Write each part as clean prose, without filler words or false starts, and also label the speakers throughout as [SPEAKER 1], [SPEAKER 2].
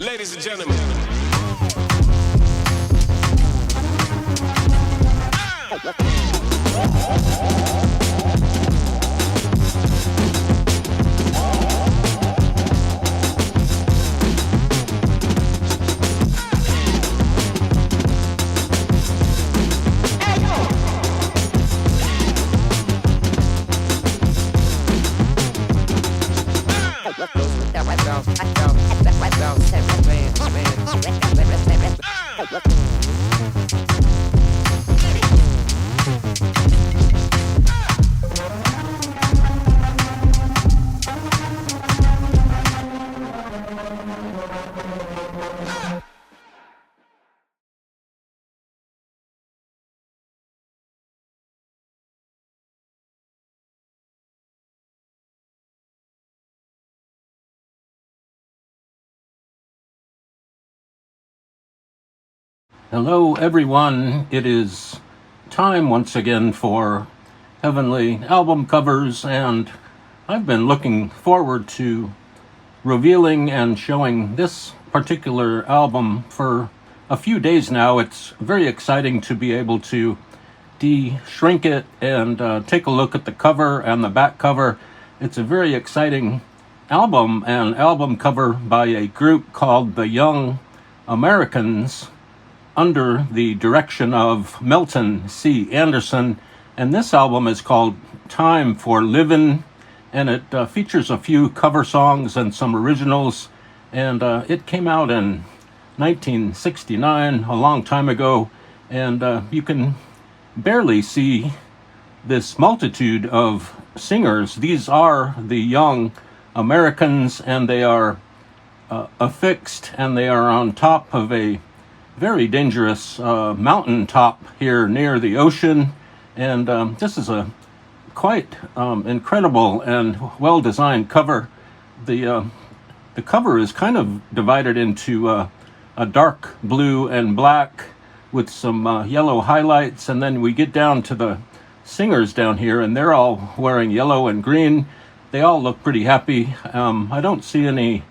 [SPEAKER 1] Ladies and gentlemen.
[SPEAKER 2] Hello everyone, it is time once again for Heavenly album covers, and I've been looking forward to revealing and showing this particular album for a few days now. It's very exciting to be able to de-shrink it and take a look at the cover and the back cover. It's a very exciting album, an album cover by a group called the Young Americans, under the direction of Milton C. Anderson, and this album is called Time for Livin', and it features a few cover songs and some originals, and it came out in 1969, a long time ago, and you can barely see this multitude of singers. These are the Young Americans, and they are affixed, and they are on top of a very dangerous mountain top here near the ocean, and this is a quite incredible and well-designed cover. The cover is kind of divided into a dark blue and black with some yellow highlights, and then we get down to the singers down here, and they're all wearing yellow and green. They all look pretty happy. I don't see any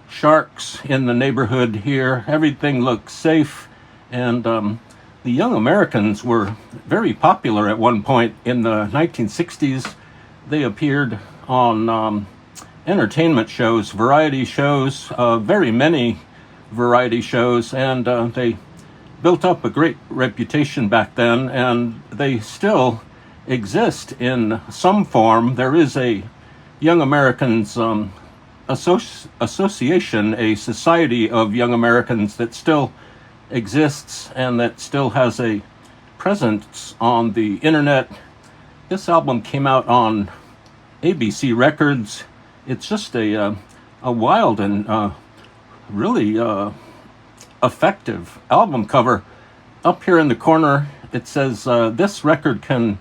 [SPEAKER 2] sharks in the neighborhood here. Everything looks safe, and the Young Americans were very popular at one point in the 1960s. They appeared on entertainment shows, variety shows, very many variety shows, and they built up a great reputation back then, and they still exist in some form. There is a Young Americans association, a society of Young Americans that still exists and that still has a presence on the internet. This album came out on ABC Records. It's just a wild and really effective album cover. Up here in the corner it says this record can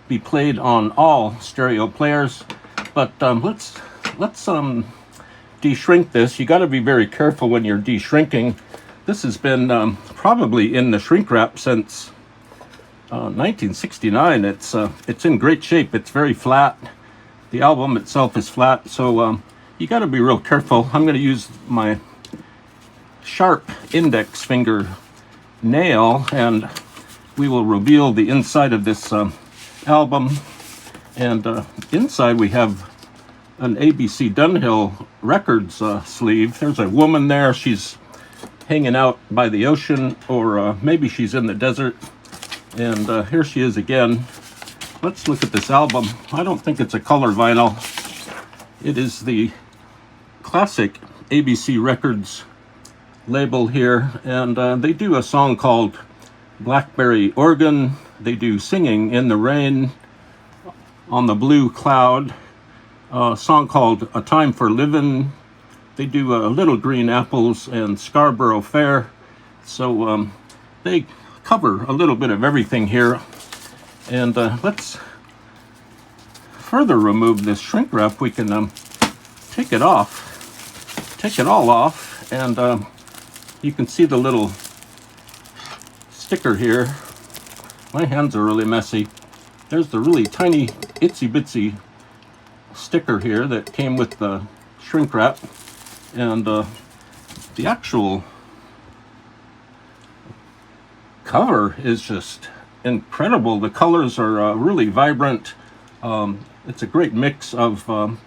[SPEAKER 2] be played on all stereo players, but let's de-shrink this. You got to be very careful when you're de-shrinking. This has been probably in the shrink wrap since 1969. It's in great shape. It's very flat. The album itself is flat, so you got to be real careful. I'm going to use my sharp index finger nail, and we will reveal the inside of this album. And inside we have an ABC Dunhill Records sleeve. There's a woman there. She's hanging out by the ocean, or maybe she's in the desert. And here she is again. Let's look at this album. I don't think it's a color vinyl. It is the classic ABC Records label here, and they do a song called Blackberry Organ. They do Singing in the Rain, On the Blue Cloud, a song called A Time for Livin'. They do Little Green Apples and Scarborough Fair. So they cover a little bit of everything here. And let's further remove this shrink wrap. We can take it all off, and you can see the little sticker here. My hands are really messy. There's the really tiny itsy bitsy sticker here that came with the shrink wrap, and the actual cover is just incredible. The colors are really vibrant. It's a great mix of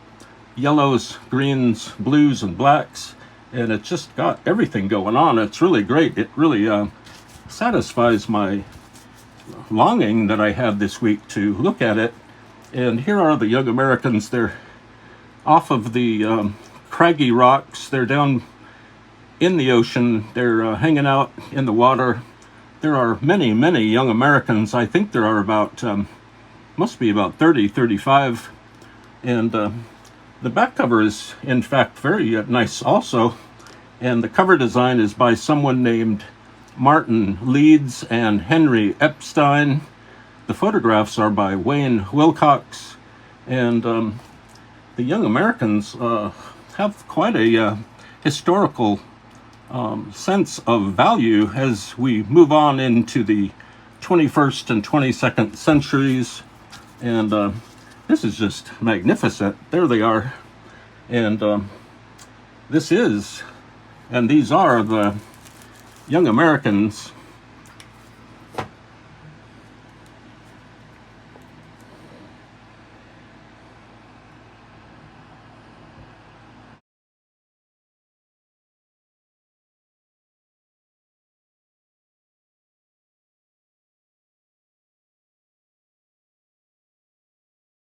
[SPEAKER 2] yellows, greens, blues, and blacks, and it's just got everything going on. It's really great. It really satisfies my longing that I had this week to look at it. And here are the young Americans. They're off of the craggy rocks. They're down in the ocean. They're hanging out in the water. There are many, many young Americans. I think there are about, must be about 30, 35. And the back cover is, in fact, very nice also. And the cover design is by someone named Martin Leeds and Henry Epstein. The photographs are by Wayne Wilcox. And the young Americans have quite a historical sense of value as we move on into the 21st and 22nd centuries. And this is just magnificent. There they are. And these are the young Americans